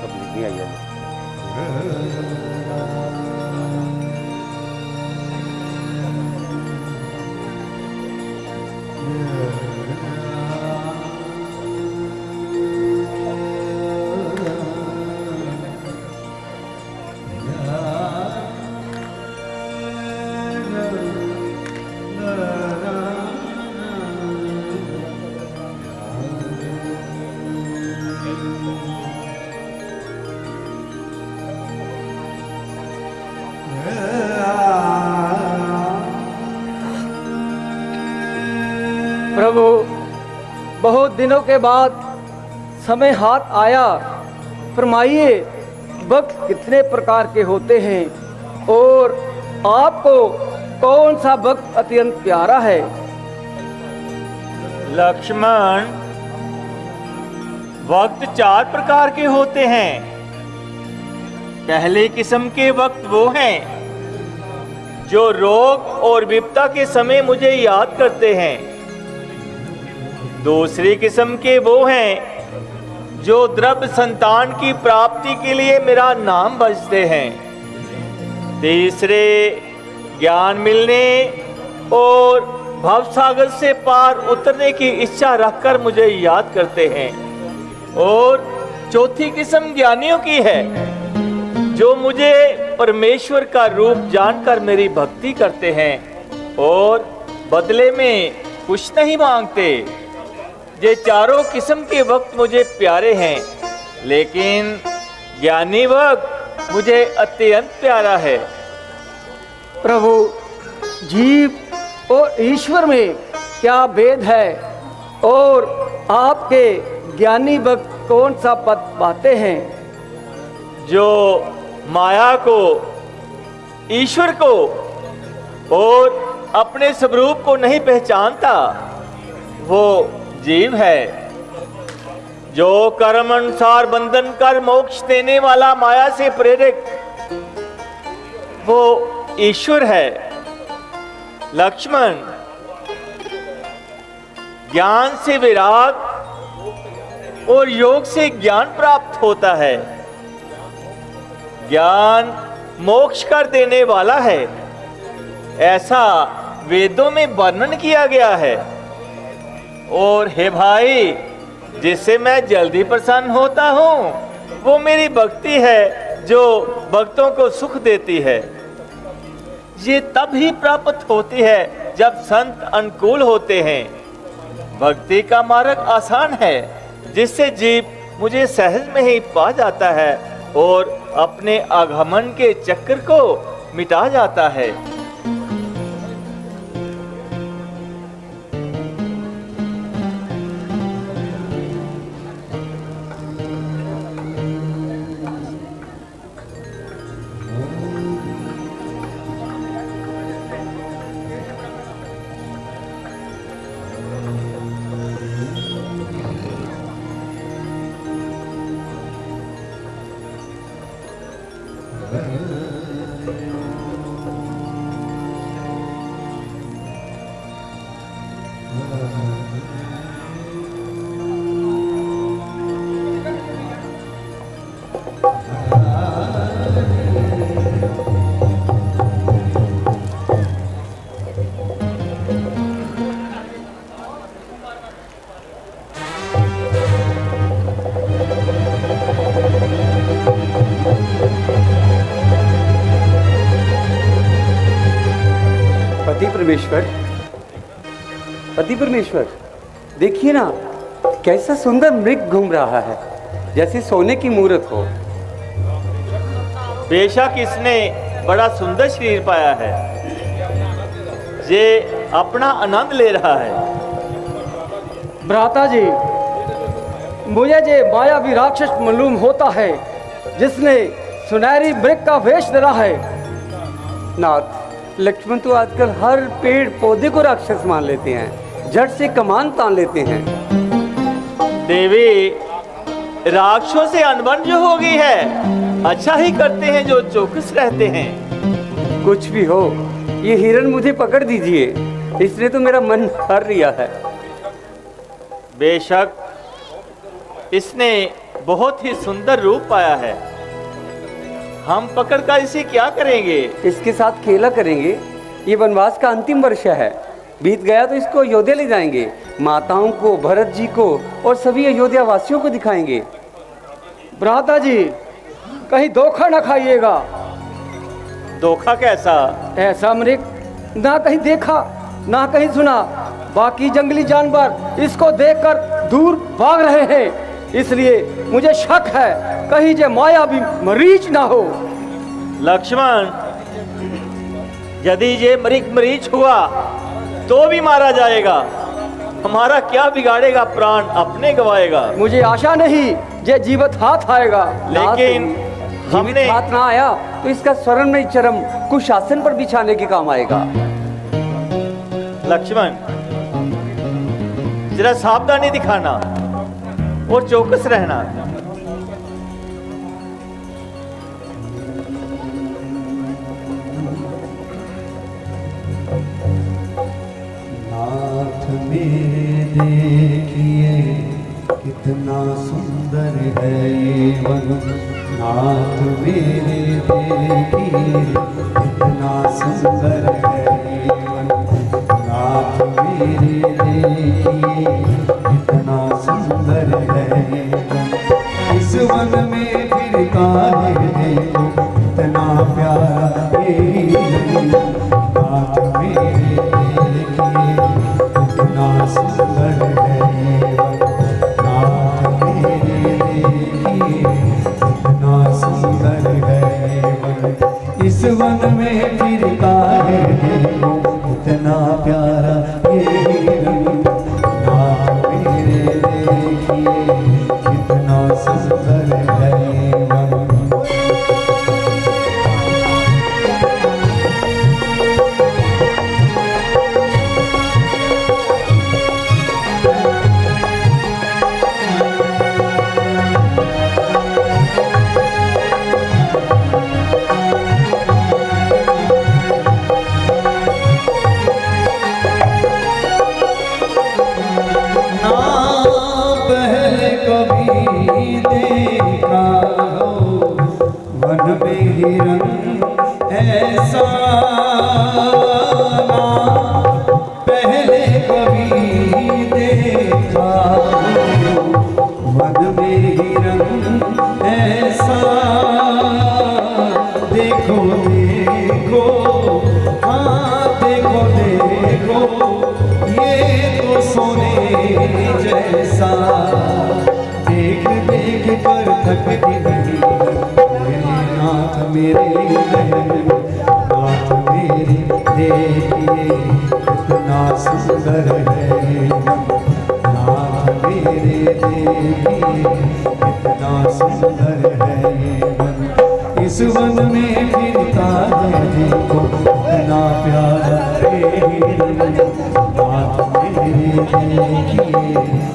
तबलीग नहीं आई है। प्रभु, बहुत दिनों के बाद समय हाथ आया। फरमाइए, वक्त कितने प्रकार के होते हैं और आपको कौन सा वक्त अत्यंत प्यारा है? लक्ष्मण, वक्त 4 प्रकार के होते हैं। पहले किस्म के वक्त वो हैं जो रोग और विपदा के समय मुझे याद करते हैं। दूसरी किस्म के वो हैं जो द्रव्य संतान की प्राप्ति के लिए मेरा नाम भजते हैं। तीसरे, ज्ञान मिलने और भवसागर से पार उतरने की इच्छा रखकर मुझे याद करते हैं। और चौथी किस्म ज्ञानियों की है जो मुझे परमेश्वर का रूप जानकर मेरी भक्ति करते हैं और बदले में कुछ नहीं मांगते। ये चारों किस्म के वक्त मुझे प्यारे हैं, लेकिन ज्ञानी वक्त मुझे अत्यंत प्यारा है। प्रभु, जीव और ईश्वर में क्या भेद है और आपके ज्ञानी वक्त कौन सा पद पाते हैं? जो माया को, ईश्वर को और अपने स्वरूप को नहीं पहचानता वो जीव है। जो कर्म अनुसार बंधन कर मोक्ष देने वाला माया से प्रेरित वो ईश्वर है। लक्ष्मण, ज्ञान से विराग और योग से ज्ञान प्राप्त होता है। ज्ञान मोक्ष कर देने वाला है, ऐसा वेदों में वर्णन किया गया है। और हे भाई, जिससे मैं जल्दी प्रसन्न होता हूँ वो मेरी भक्ति है जो भक्तों को सुख देती है। ये तब ही प्राप्त होती है जब संत अनुकूल होते हैं। भक्ति का मार्ग आसान है जिससे जीव मुझे सहज में ही पा जाता है और अपने आगमन के चक्र को मिटा जाता है। पति परमेश्वर, देखिए ना, कैसा सुंदर मृग घूम रहा है, जैसे सोने की मूरत हो। बेशक इसने बड़ा सुंदर शरीर पाया है, ये अपना आनंद ले रहा है। भ्राता जी, मुझे जे मायावी राक्षस मालूम होता है जिसने सुनहरी मृग का वेश धरा है। नाथ, लक्ष्मण तो आजकल हर पेड़ पौधे को राक्षस मान लेते हैं, झट से कमान तान लेते हैं। देवी, राक्षसों से अनबन जो हो गई है, अच्छा ही करते हैं जो चौकस रहते हैं। कुछ भी हो, ये हिरण मुझे पकड़ दीजिए, इसने तो मेरा मन हर लिया है। बेशक इसने बहुत ही सुंदर रूप पाया है। हम पकड़कर इसे क्या करेंगे? इसके साथ खेला करेंगे। ये वनवास का अंतिम वर्ष है, बीत गया तो इसको अयोध्या ले जाएंगे। माताओं को, भरत जी को और सभी अयोध्या वासियों को दिखाएंगे। भ्राता जी, कहीं धोखा न खाइएगा। धोखा कैसा? ऐसा मृग ना कहीं देखा ना कहीं सुना। बाकी जंगली जानवर इसको देखकर दूर भाग रहे हैं, इसलिए मुझे शक है कहीं जे माया भी मरीच ना हो। लक्ष्मण, यदि ये मृग मरीच हुआ तो भी मारा जाएगा। हमारा क्या बिगाड़ेगा? प्राण अपने गवाएगा। मुझे आशा नहीं जे जीवित हाथ आएगा। लेकिन हमने हाथ ना आया तो इसका स्वर्ण में चरम कुशासन पर बिछाने के काम आएगा। लक्ष्मण, जरा सावधानी दिखाना और चौकस रहना। नाथ मेरे देखिए कितना सुंदर है ये वन। नाथ मेरे देखिए कितना सुंदर है ये वन। नाथ मेरे देखिए कितना सुंदर है ये वन। इस वन में फिरता है देखो कितना प्यारा ये वन। नाथ मेरे कितना सुंदर है ये वन। नाथ मेरे देखिए कितना सुंदर है ये वन। इस वन में फिरता है देखो कितना प्यारा ये वन। नाथ मेरे देखिए कितना सुंदर है ये वन। ऐसा ना पहले कभी देखा मन में हिरन ऐसा। देखो देखो हाँ देखो देखो ये तो सोने जैसा। देख देख कर थकती नहीं नाथ मेरे नाथ मेरे देखिए कितना सुंदर है। नाथ मेरे देखिए कितना सुंदर है ये वन। इस वन में फिरता है देखो कितना प्यारा है। नाथ मेरे देखिए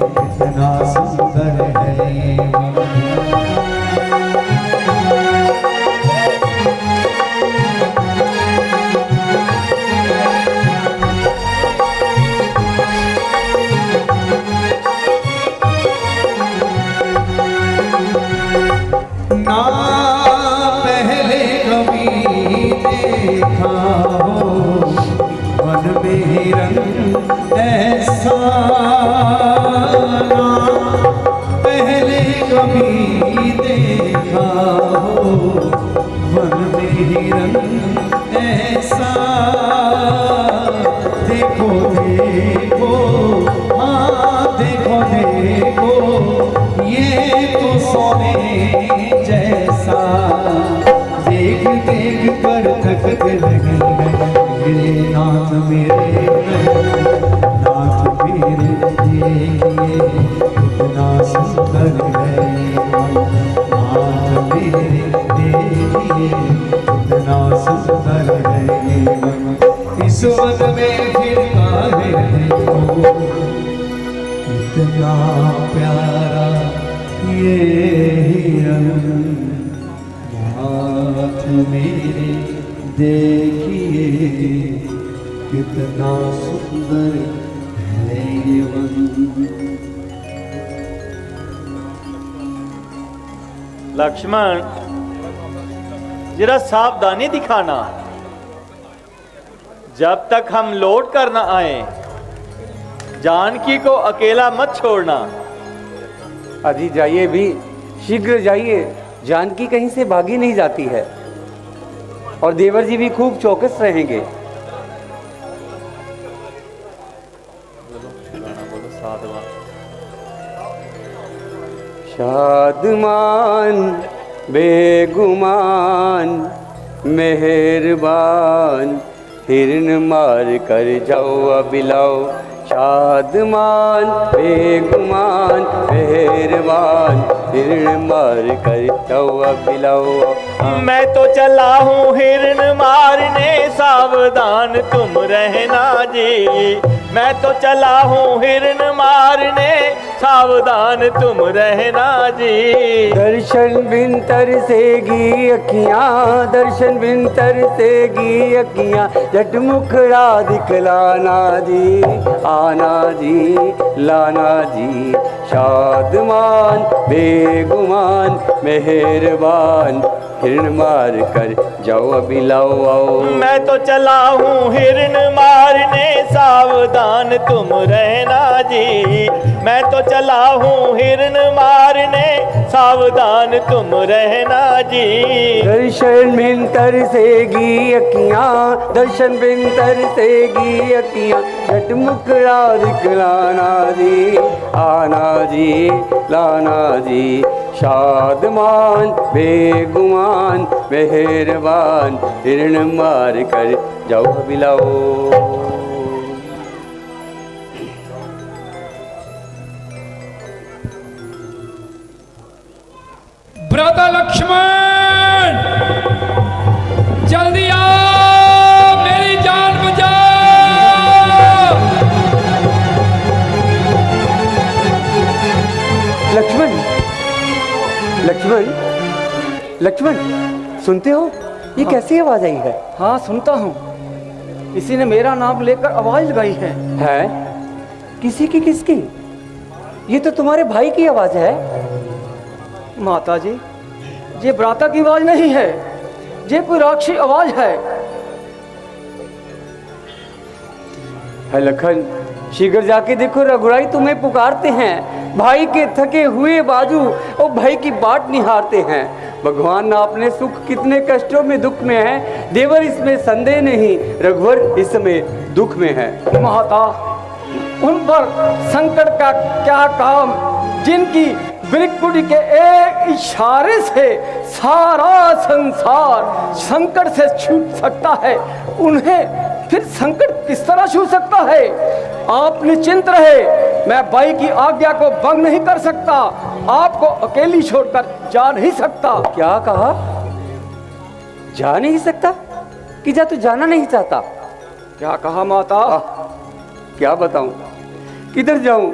कितना सुंदर है ये वन। ना पहले कभी देखा हो वन में हिरन ऐसा। ना पहले कभी देखा हो वन में हिरन ऐसा। देखो देखो हाँ देखो देखो ये तो सोने जैसा। देख देख कर थक गए नाथ मेरे नाथ मेरे देखिए कितना सुंदर है। नाथ मेरे देखिए कितना सुंदर है। इस वन में फिरता है देखो कितना प्यारा ये हिरन। नाथ मेरे देखिए कितना सुंदर है ये वन। लक्ष्मण, जरा सावधानी दिखाना। जब तक हम लौट कर न आए, जानकी को अकेला मत छोड़ना। अजी जाइए भी, शीघ्र जाइए। जानकी कहीं से भागी नहीं जाती है और देवर जी भी खूब चौकस रहेंगे। शादमान बेगुमान मेहरबान, हिरन मार कर जाओ अबिलाओ। शादमान बेगुमान मेहरबान, हिरन मार कर जाओ अबिलाओ। मैं तो चला हूँ हिरन मारने, सावधान तुम रहना जी। मैं तो चला हूँ हिरन मारने, सावधान तुम रहना जी। दर्शन बिन तरसेगी अखियाँ, दर्शन बिन तरसेगी अखियाँ, झट मुखड़ा दिखलाना जी, आना जी लाना जी। शादमान बेगुमान मेहरबान, हिरन मार कर जाओ अभी लाओ आओ। मैं तो चला हूँ हिरन मारने, सावधान तुम रहना जी। मैं तो चला हूँ हिरन मारने, सावधान तुम रहना जी। दर्शन बिन तरसेगी अखियाँ, दर्शन बिन तरसेगी अखियाँ, झट मुखड़ा दिखलाना जी, आना जी लाना जी। शादमान बेगुमान मेहरबान, हिरण मार कर जाओ बिलाओ। ब्रदर लक्ष्मण, जल्दी आओ, मेरी जान बचाओ। लक्ष्मण, लक्ष्मण, लक्ष्मण, सुनते हो? ये कैसी आवाज आई है? हाँ सुनता हूँ, किसी ने मेरा नाम लेकर आवाज लगाई है। है? किसी की? किसकी? ये तो तुम्हारे भाई की आवाज है। माता जी, ये ब्राता की आवाज नहीं है, ये कोई राक्षसी आवाज है। लखन, शीघ्र जाके देखो, रघुराई तुम्हें पुकारते हैं। भाई के थके हुए बाजू और भाई की बाट निहारते हैं। भगवान ना अपने सुख कितने कष्टों में दुख में है। देवर इसमें संदेह नहीं, रघुवर इस समय दुख में है। माता, उन पर संकट का क्या काम, जिनकी बिरकुटी के एक इशारे से सारा संसार संकट से छूट सकता है, उन्हें फिर संकट किस तरह छू सकता है? आप निश्चिंत रहे, मैं भाई की आज्ञा को भंग नहीं कर सकता, आपको अकेली छोड़कर जा नहीं सकता। क्या कहा? जा नहीं सकता? कि जा तू जाना नहीं चाहता? क्या कहा माता? क्या बताऊं, किधर जाऊं?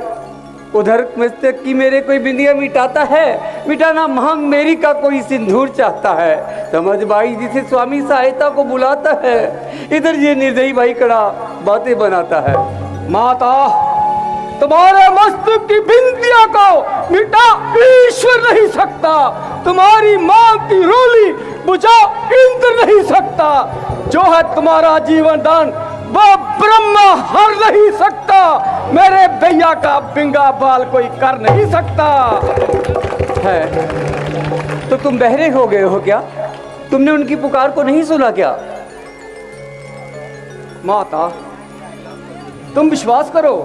उधर मस्तक की मेरे कोई बिंदिया मिटाता है, मिटाना मांग मेरी का कोई सिंदूर चाहता है। समझ भाई जिसे स्वामी सहायता को बुलाता है, इधर ये निर्दयी भाई कड़ा बातें बनाता है। माता, तुम्हारे मस्तक की बिंदिया को मिटा ईश्वर नहीं सकता, तुम्हारी मां की रोली बुझा इंद्र नहीं सकता, जो है तुम्हारा जीवन दान वो ब्रह्मा हर नहीं सकता, मेरे भैया का बिंगा बाल कोई कर नहीं सकता है। तो तुम बहरे हो गए हो क्या? तुमने उनकी पुकार को नहीं सुना क्या? माता, तुम विश्वास करो,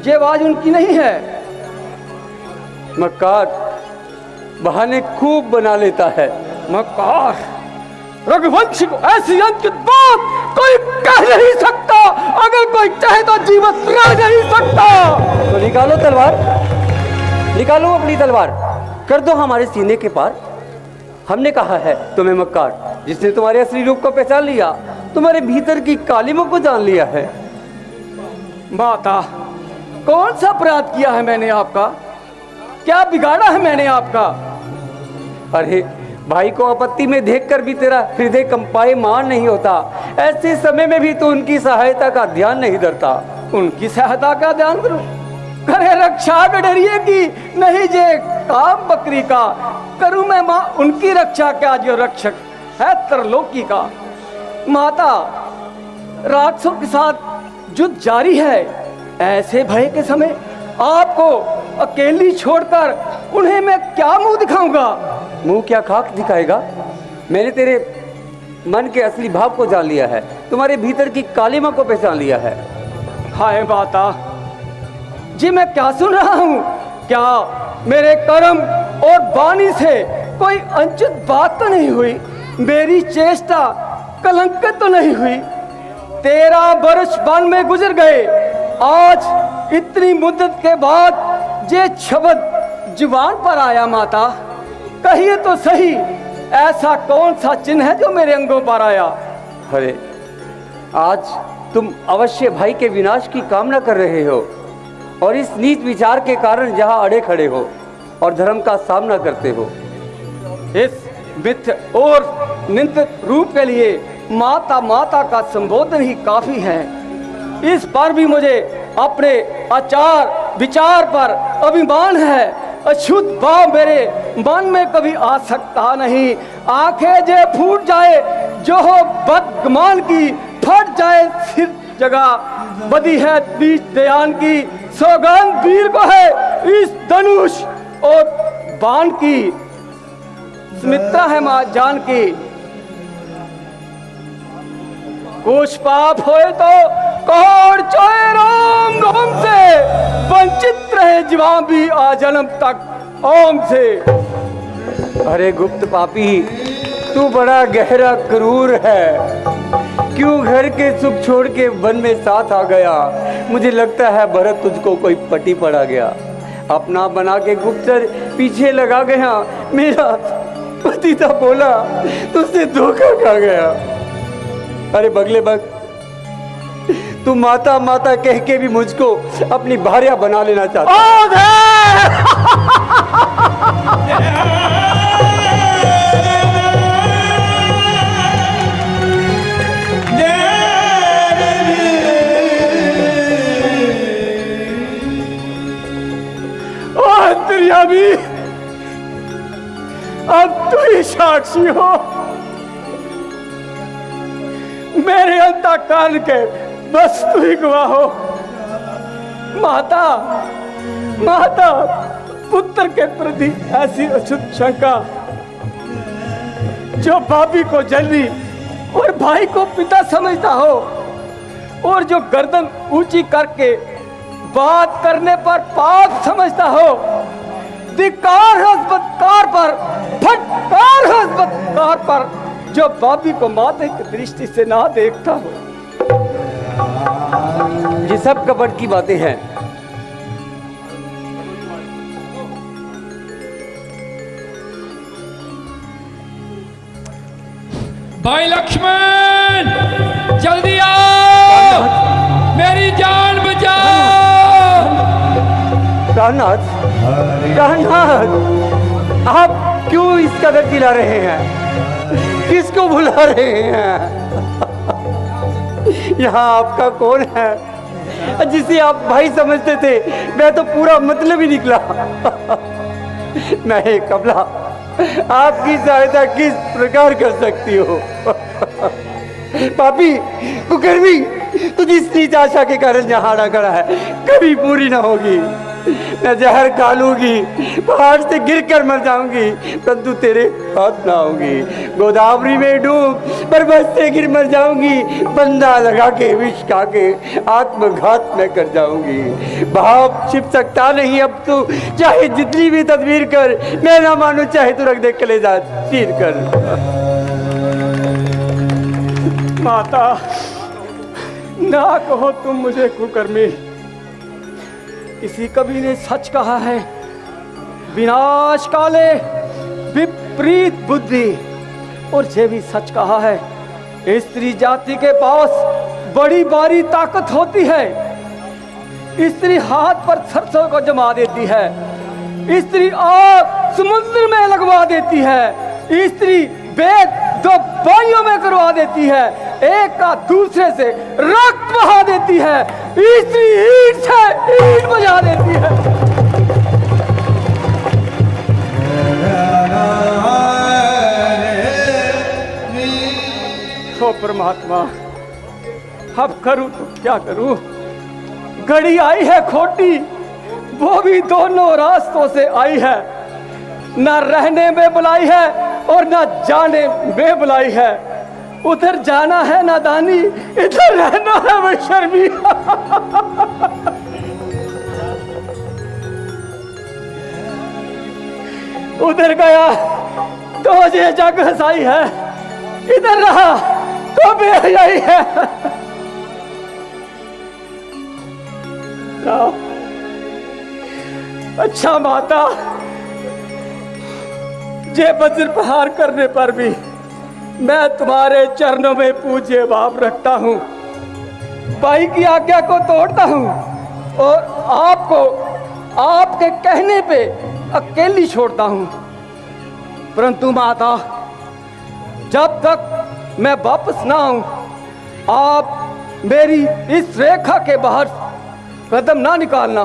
ये आवाज उनकी नहीं है। मक्कार बहाने खूब बना लेता है। मक्कार, रघुवंशी को ऐसी अंकित बात कोई कह नहीं सकता, अगर कोई चाहे तो जीवित रह नहीं सकता। तो निकालो तलवार, निकालो अपनी तलवार, कर दो हमारे सीने के पार। हमने कहा है तुम्हें मक्कार, जिसने तुम्हारे असली रूप को पहचान लिया, तुम्हारे भीतर की कालिमों को जान लिया है। माता, कौन सा अपराध किया है मैंने आपका? क्या बिगाड़ा है मैंने आपका? अरे भाई को आपत्ति में देखकर भी तेरा हृदय कंपाए मान नहीं होता। ऐसे समय में भी तू उनकी सहायता का ध्यान नहीं धरता। उनकी सहायता का ध्यान करूं? करे रक्षा डरिए की नहीं, जे काम बकरी का, करूं मैं माँ उनकी रक्षा क्या जो रक्षक है त्रिलोकी का। माता, राक्षसों के साथ युद्ध जारी है। ऐसे भय के समय आपको अकेली छोड़कर उन्हें मैं क्या मुंह दिखाऊंगा? मुंह क्या खाक दिखाएगा? मैंने तेरे मन के असली भाव को जान लिया है, तुम्हारे भीतर की कालिमा को पहचान लिया है। हाय माता जी, मैं क्या सुन रहा हूँ? क्या मेरे कर्म और वाणी से कोई अनुचित बात तो नहीं हुई? मेरी चेष्टा कलंकित तो नहीं हुई? 13 वर्ष वन में गुजर गए, आज इतनी मुद्दत के बाद ये शब्द जुबान पर आया। माता, कहिए तो सही, ऐसा कौन सा चिन्ह है जो मेरे अंगों पर आया? अरे, आज तुम अवश्य भाई के विनाश की कामना कर रहे हो और इस नीच विचार के कारण जहां अड़े खड़े हो और धर्म का सामना करते हो। इस मिथ्य और निंदित रूप के लिए माता माता का संबोधन ही काफी है। इस पर भी मुझे अपने आचार विचार पर अभिमान है। अशुद्ध भाव मेरे मन में कभी आ सकता नहीं। आंखें जे फूट जाए जो हो बदगुमान की, फट जाए सिर जगह बदी है बीच दयान की। सौगंध वीर को है इस धनुष और बाण की, सुमित्रा है मां जानकी। कुछ पाप होए तो कोड़ चोए राम नाम से, वंचित रहे जीवा भी आजन्म तक ओम से। अरे गुप्त पापी, तू बड़ा गहरा क्रूर है। क्यों घर के सुख छोड़ के वन में साथ आ गया? मुझे लगता है भरत तुझको कोई पटी पड़ा गया, अपना बना के गुप्तचर पीछे लगा गया। मेरा पति था बोला, तुझसे धोखा खा गया। अरे बगले बग, तू माता माता कह के भी मुझको अपनी भार्या बना लेना चाहता अंतर्यामी, अब तू ही साक्षी हो। मेरे अंतःकरण के बस तू ही गवाह हो। माता माता, पुत्र के प्रति ऐसी अछूत शंका जो भाभी को जल्दी और भाई को पिता समझता हो, और जो गर्दन ऊंची करके बात करने पर पाप समझता हो। धिक्कार है उस बदकार पर, फटकार है उस बदकार पर जो भाभी को माता की दृष्टि से ना देखता हो। ये सब कपट की बातें हैं। भाई लक्ष्मण, जल्दी आओ, मेरी जान बचाओ। प्राणनाथ, प्राणनाथ, आप क्यों इस कदर चिल्ला रहे हैं? किसको बुला रहे हैं? यहाँ आपका कौन है जिसे आप भाई समझते थे? मैं तो पूरा मतलब ही निकला। मैं कमला, आपकी सहायता किस प्रकार कर सकती हो? पापी, कुकर्मी, तुझ इस नीच आशा के कारण यहाँ आना खड़ा है, कभी पूरी ना होगी। मैं जहर खा लूंगी, पहाड़ से गिरकर मर जाऊंगी, परंतु तेरे हाथ ना आऊंगी। गोदावरी में डूब पर्वत से गिर मर जाऊंगी, बंदा लगा के विष खा के आत्मघात में कर जाऊंगी। भाव छिप सकता नहीं अब तू, चाहे जितनी भी तदबीर कर, मैं ना मानू, चाहे तू रख दे कलेजा चीर कर। माता, ना कहो तुम मुझे कुकर्मी। किसी कवि ने सच कहा है, विनाश काले विपरीत बुद्धि। और ये भी सच कहा है, स्त्री जाति के पास बड़ी भारी ताकत होती है। स्त्री हाथ पर सरसों को जमा देती है, स्त्री आग समुद्र में लगवा देती है, स्त्री वेद दो भाइयों में करवा देती है, एक का दूसरे से रक्त बहा देती है, स्त्री ईंट से ईंट बजा देती है। परमात्मा, अब करूं तो क्या करूं? घड़ी आई है खोटी, वो भी दोनों रास्तों से आई है। ना रहने में बुलाई है और ना जाने में बुलाई है। उधर जाना है नादानी, इधर रहना है बेशर्मी। उधर गया तो मुझे जग हंसाई है, इधर रहा तो बेहयाई है। अच्छा माता, जे वज्र प्रहार करने पर भी मैं तुम्हारे चरणों में पूज्य भाव रखता हूँ। भाई की आज्ञा को तोड़ता हूँ और आपको आपके कहने पे अकेली छोड़ता हूँ। परंतु माता, जब तक मैं वापस ना आऊं, आप मेरी इस रेखा के बाहर कदम ना निकालना।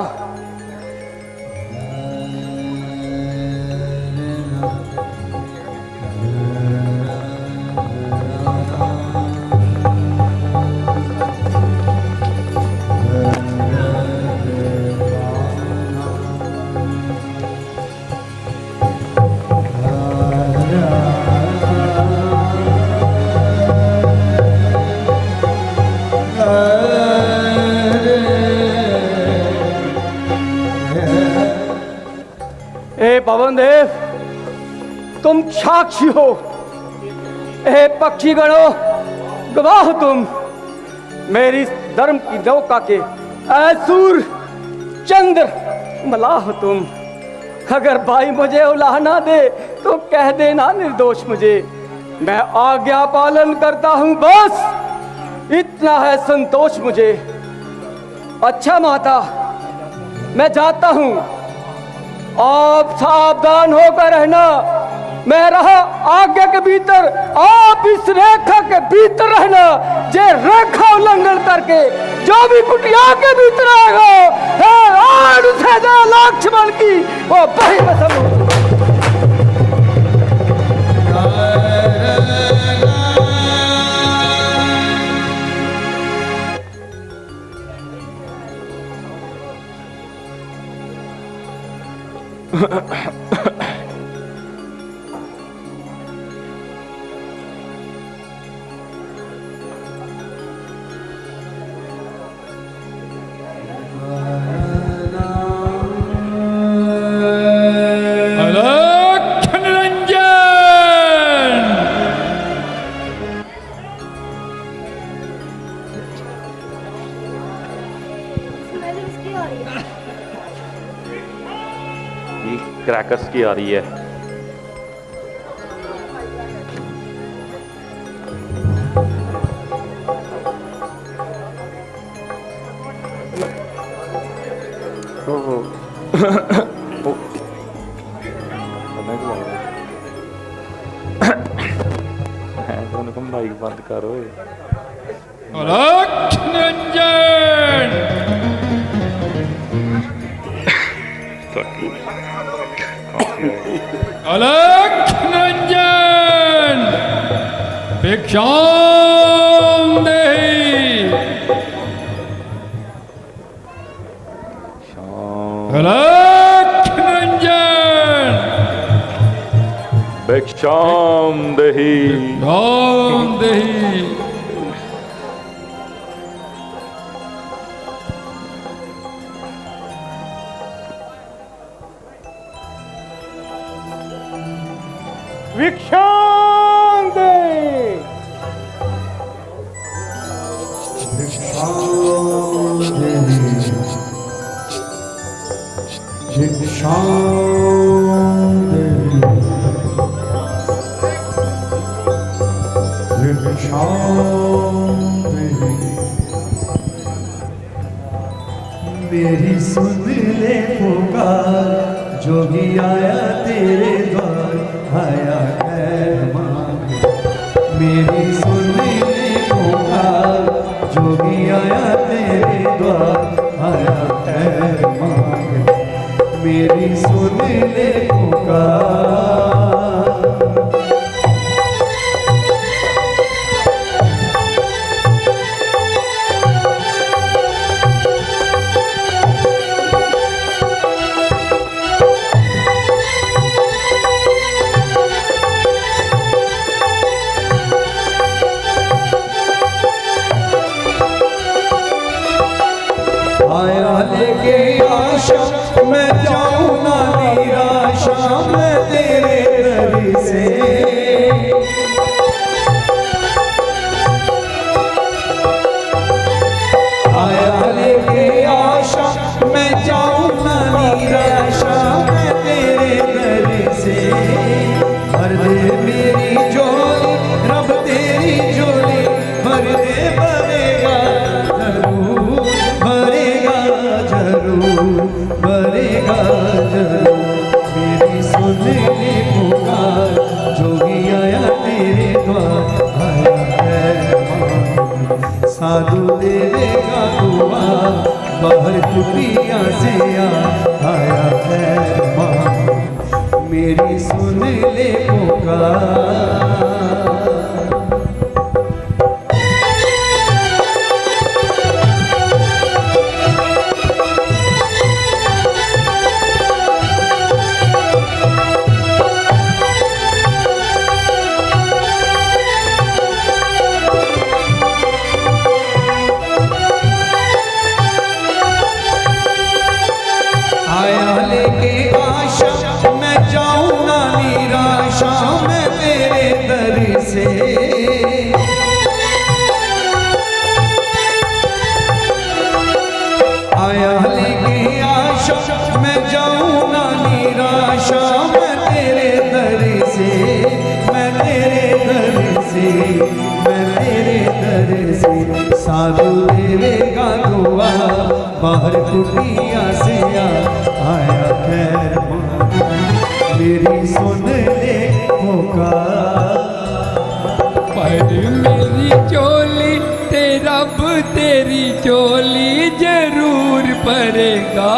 पवन देव, तुम साक्षी हो। ए पक्षी गणो, गवाह तुम। मेरी धर्म की नौका के ऐसूर चंद्र मलाह तुम। अगर भाई मुझे उलाह ना दे तो कह देना निर्दोष मुझे। मैं आज्ञा पालन करता हूं, बस इतना है संतोष मुझे। अच्छा माता, मैं जाता हूं, आप सावधान होकर रहना। मैं रहा आज्ञा के भीतर, आप इस रेखा के भीतर रहना। जे रेखा उल्लंघन करके जो भी कुटिया के भीतर आएगा, उसे लक्ष्मण की वो बही कसम। क्रैकर्स की आ रही है। भाई बंद करो। अलख निरंजन भिक्षाम देहि। अलख निरंजन भिक्षाम देहि। भिक्षाम देहि। भिक्षाम दे। मेरी सुन ले पुकार, जोगी आया तेरे द्वार, आया खैर मांगे। मेरी सुन ले पुकार, जोगी आया तेरे द्वार, आया खैर मांगे। मेरी सुन ले पुकार। पुकार। आया लेके आशा मैं जाऊं ना निराशा मैं तेरे दर से। आया लेके आशा मैं जाऊं ना निराशा मैं तेरे दर से। मैं तेरे दर से मैं तेरे दर से। साधु देवेगा दुआ बाहर कुटिया से आया खैर मेरी सुन ले पुकार। पर मेरी चोली ते रब तेरी चोली जरूर भरेगा।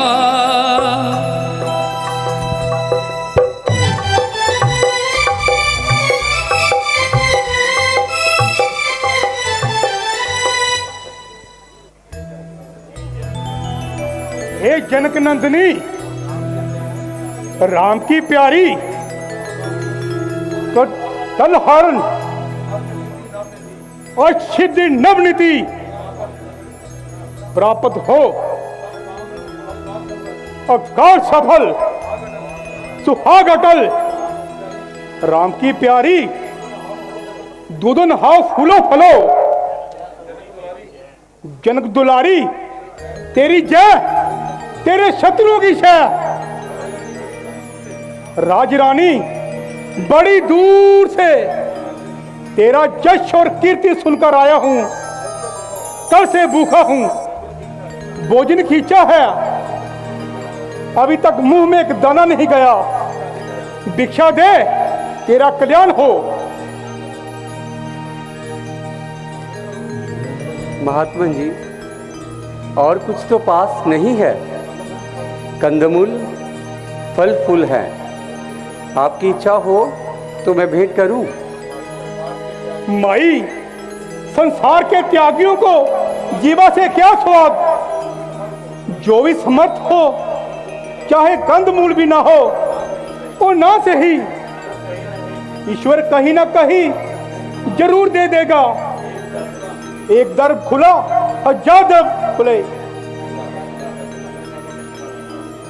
हे जनक नंदिनी, राम की प्यारी तो तलहरण और सिद्धि नवनीति प्राप्त हो और कार्य सफल सुहाग अटल। राम की प्यारी दूधन हाव फूलो फलो। जनक दुलारी तेरी जय तेरे शत्रुओं की शय। राजरानी बड़ी दूर से तेरा जश और कीर्ति सुनकर आया हूं। कल से भूखा हूं, भोजन खींचा है, अभी तक मुंह में एक दाना नहीं गया। भिक्षा दे तेरा कल्याण हो। महात्मा जी, और कुछ तो पास नहीं है। कंदमूल फल फूल है। आपकी इच्छा हो तो मैं भेंट करूं। माई, संसार के त्यागियों को जीवा से क्या स्वाद। जो भी समर्थ हो चाहे कंदमूल भी ना हो वो ना सही, ईश्वर कहीं ना कहीं जरूर दे देगा। एक दर खुला हजार दर खुले।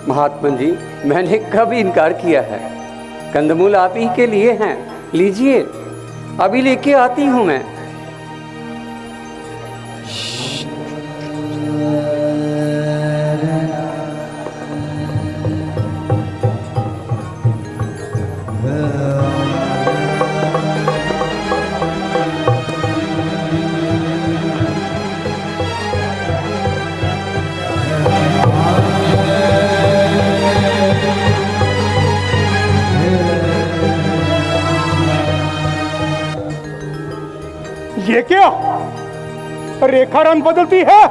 महात्मा जी, मैंने कब इनकार किया है। कंदमूल आप ही के लिए हैं, लीजिए, अभी लेके आती हूं मैं। ये क्या रेखा रंग बदलती है।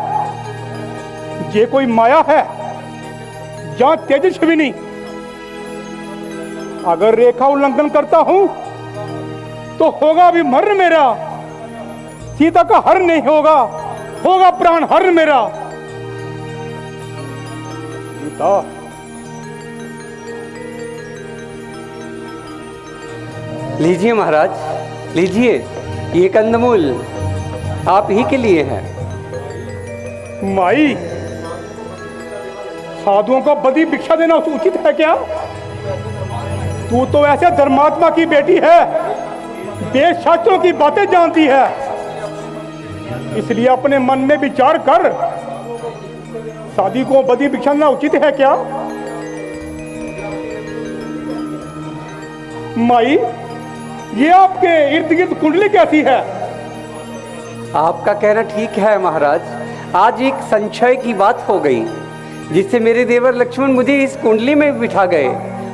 ये कोई माया है या तेजस्विनी। अगर रेखा उल्लंघन करता हूं तो होगा भी मरण मेरा। सीता का हरण नहीं होगा, होगा प्राण हरण मेरा। सीता, लीजिए महाराज, लीजिए, ये कंदमूल आप ही के लिए है। माई, साधुओं को बदी भिक्षा देना उचित है क्या। तू तो ऐसे धर्मात्मा की बेटी है, वेद शास्त्रों की बातें जानती है, इसलिए अपने मन में विचार कर। शादी को बदी भिक्षा देना उचित है क्या। माई, ये आपके इर्द गिर्द कुंडली कैसी है। आपका कहना ठीक है महाराज। आज एक संशय की बात हो गई, जिससे मेरे देवर लक्ष्मण मुझे इस कुंडली में बिठा गए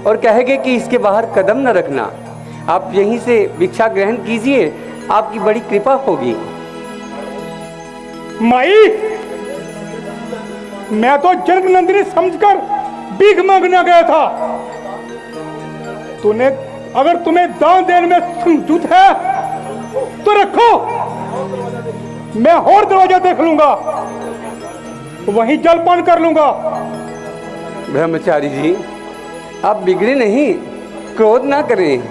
और कह गए कि इसके बाहर कदम न रखना। आप यहीं से भिक्षा ग्रहण कीजिए, आपकी बड़ी कृपा होगी। माई, मैं तो जनक नंदिनी समझकर भीख मांगने गया था। तूने अगर तुम्हें दान देने में समझूत है तो रखो, मैं और दरवाजा देख लूंगा, वहीं जलपान कर लूंगा। ब्रह्मचारी जी, आप बिगड़े नहीं, क्रोध ना करें।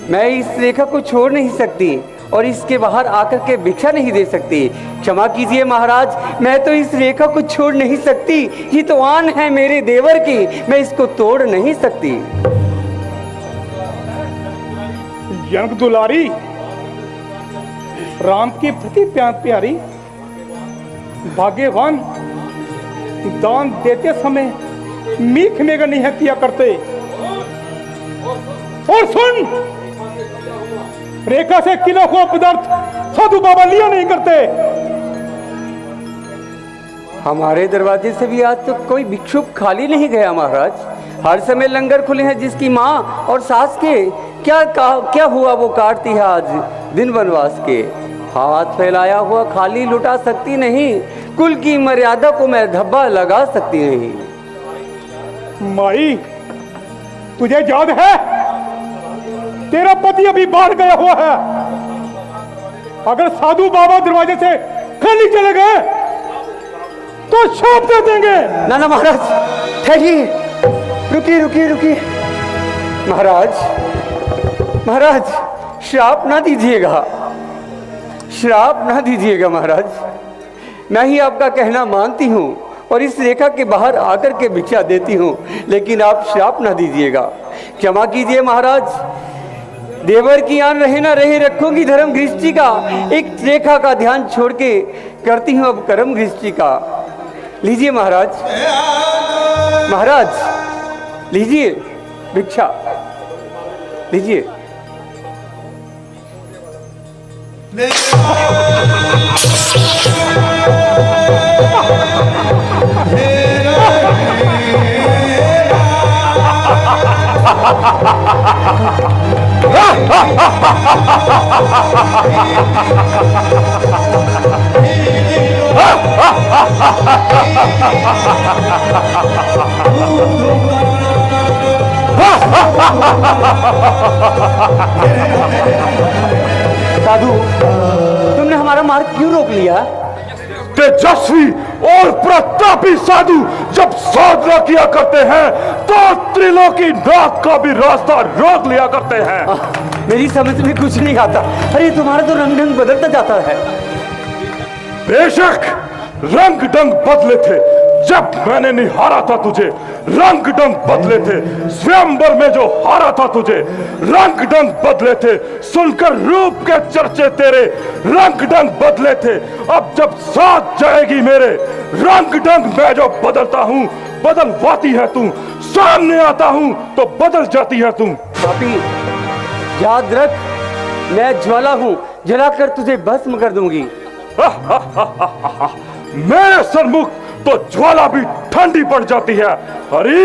मैं इस रेखा को छोड़ नहीं सकती और इसके बाहर आकर के भिक्षा नहीं दे सकती। क्षमा कीजिए महाराज, मैं तो इस रेखा को छोड़ नहीं सकती। ये तो आन है मेरे देवर की, मैं इसको तोड़ नहीं सकती। यंग दुलारी, राम की प्रति प्यारी, भाग्यवान दान देते समय मीख में नहीं है किया करते। और सुन, रेखा से किला हुआ पदार्थ साधु बाबा लिया नहीं करते। हमारे दरवाजे से भी आज तक कोई भिक्षुक खाली नहीं गया महाराज। हर समय लंगर खुले हैं। जिसकी माँ और सास के क्या हुआ वो काटती है आज दिन वनवास के। हाथ फैलाया हुआ खाली लुटा सकती नहीं, कुल की मर्यादा को मैं धब्बा लगा सकती नहीं। माई, तुझे याद है तेरा पति अभी बाहर गया हुआ है। अगर साधु बाबा दरवाजे से खाली चले गए तो शाप दे देंगे। ना ना महाराज, ठहरिए, रुकिए रुकिए रुकिए। महाराज, श्राप ना दीजिएगा, श्राप ना दीजिएगा महाराज। मैं ही आपका कहना मानती हूँ और इस रेखा के बाहर आकर के भिक्षा देती हूँ, लेकिन आप श्राप ना दीजिएगा। क्षमा कीजिए महाराज, देवर की आन रहे ना रहे रखूंगी धर्म गृष्टि का। एक रेखा का ध्यान छोड़ के करती हूँ अब कर्म गृष्टि का। लीजिए महाराज, महाराज लीजिए भिक्षा, लीजिए। साधु, तुमने हमारा मार्ग क्यों रोक लिया? तेजस्वी और प्रतापी साधु जब साधना किया करते हैं तो त्रिलोकी नाथ का भी रास्ता रोक लिया करते हैं। मेरी समझ में कुछ नहीं आता। अरे तुम्हारा तो रंग ढंग बदलता जाता है। बेशक रंग ढंग बदले थे, जब मैंने निहारा था तुझे रंग ढंग बदले थे, स्वयंवर में जो हारा था तुझे रंग ढंग बदले थे, सुनकर रूप के चर्चे तेरे रंग ढंग बदले थे। अब जब साथ जाएगी मेरे रंग ढंग मैं जो बदलता हूँ बदलवाती है तू, सामने आता हूँ तो बदल जाती है तू। पापी, याद रख, मैं ज्वाला हूँ, जलाकर तुझे भस्म कर दूंगी। मेरे सन्मुख तो ज्वाला भी ठंडी पड़ जाती है। अरे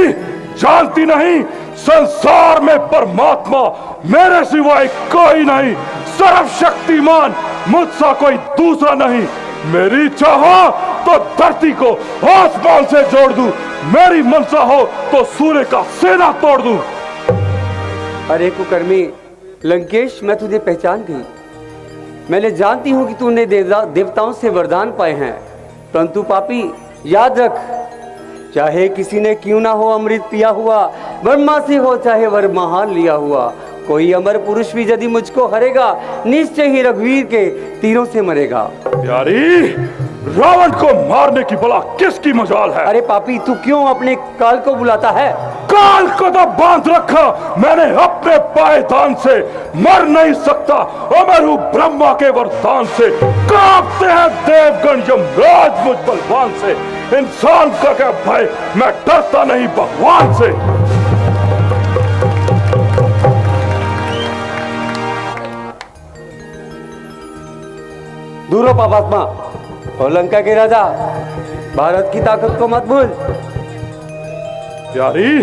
जानती नहीं, संसार में परमात्मा मेरे सिवाय कोई नहीं, सर्वशक्तिमान मुझसा कोई दूसरा नहीं। मेरी चाहो तो धरती को आसमान से जोड़ दूं, मेरी मनसा हो तो सूर्य का सेना तोड़ दूं। अरे कुकर्मी लंकेश, मैं तुझे पहचान गई। मैंने जानती हूँ कि तूने देवताओं से वरदान पाए हैं, परंतु पापी याद रख, चाहे किसी ने क्यों ना हो अमृत पिया हुआ, ब्रह्मा से हो चाहे वर महान लिया हुआ, कोई अमर पुरुष भी यदि मुझको हरेगा निश्चय ही रघुवीर के तीरों से मरेगा। यारी, रावण को मारने की भला किसकी मजाल है? अरे पापी, तू क्यों अपने काल को बुलाता है? काल को तो बांध रखा मैंने अपने पायदान से, मर नहीं सकता अमर हूँ ब्रह्मा के वरदान से। कांपते हैं देवगण यमराज मुझ बलवान से, इंसान का क्या भय, मैं डरता नहीं भगवान से। दूर हो पापात्मा और लंका के राजा, भारत की ताकत को मत भूल। यारी,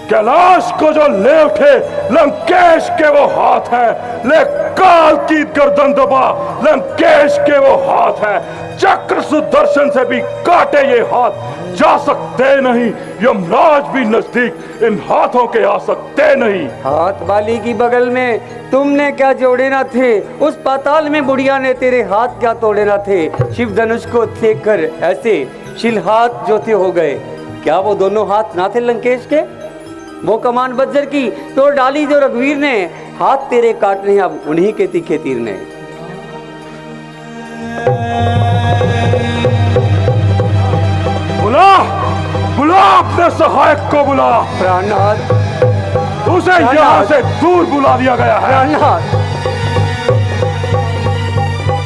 कैलाश को जो ले उठे लंकेश के वो हाथ है, ले काल की गर्दन दबा लंकेश के वो हाथ है। चक्र सुदर्शन से भी काटे ये हाथ जा सकते नहीं, यमराज भी नजदीक इन हाथों के आ सकते नहीं। हाथ वाली की बगल में तुमने क्या जोड़े ना थे, उस पाताल में बुढ़िया ने तेरे हाथ क्या तोड़े ना थे। शिव धनुष को देख कर ऐसे शिल हाथ जो थे हो गए, क्या वो दोनों हाथ ना थे लंकेश के? वो कमान बज्जर की तोड़ डाली जो रघुवीर ने, हाथ तेरे काटने अब उन्हीं के तीखे तीर ने। बुला बुला अपने सहायक को बुला। प्राणनाथ, उसे यहाँ से दूर बुला दिया गया है। प्राणनाथ,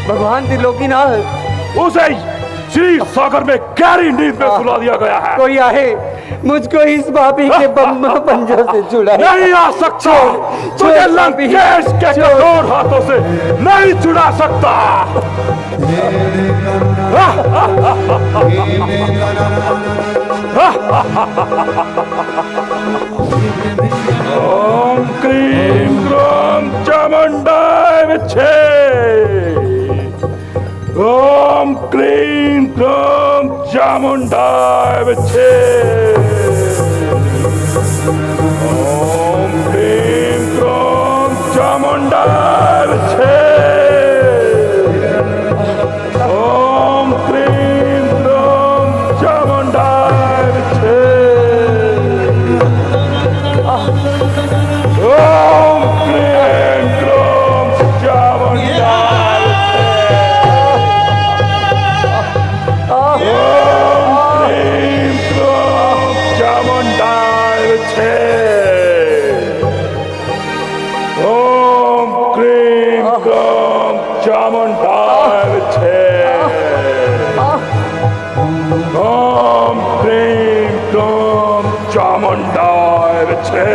भगवान त्रिलोकीनाथ, उसे श्री सागर में गहरी नींद में सुला दिया गया है। कोई आए मुझको इस पापी के पंजों से छुड़ाए। नहीं आ सकता, तुझे लंकेश के कठोर हाथों से नहीं छुड़ा सकता। ओम क्रीम क्रोम चामुंडाय विच्छे। ओम क्लीं क्रों चामुंडाय विच्छे। ओम क्लीं क्रों चामुंडाय विच्छे। ओम क्लीं क्रों चामुंडाय विच्छे। ओम क्लीं क्रों चामुंडाय चामुंडाय विच्छे। ओम क्लीं क्रों चामुंडाय विच्छे।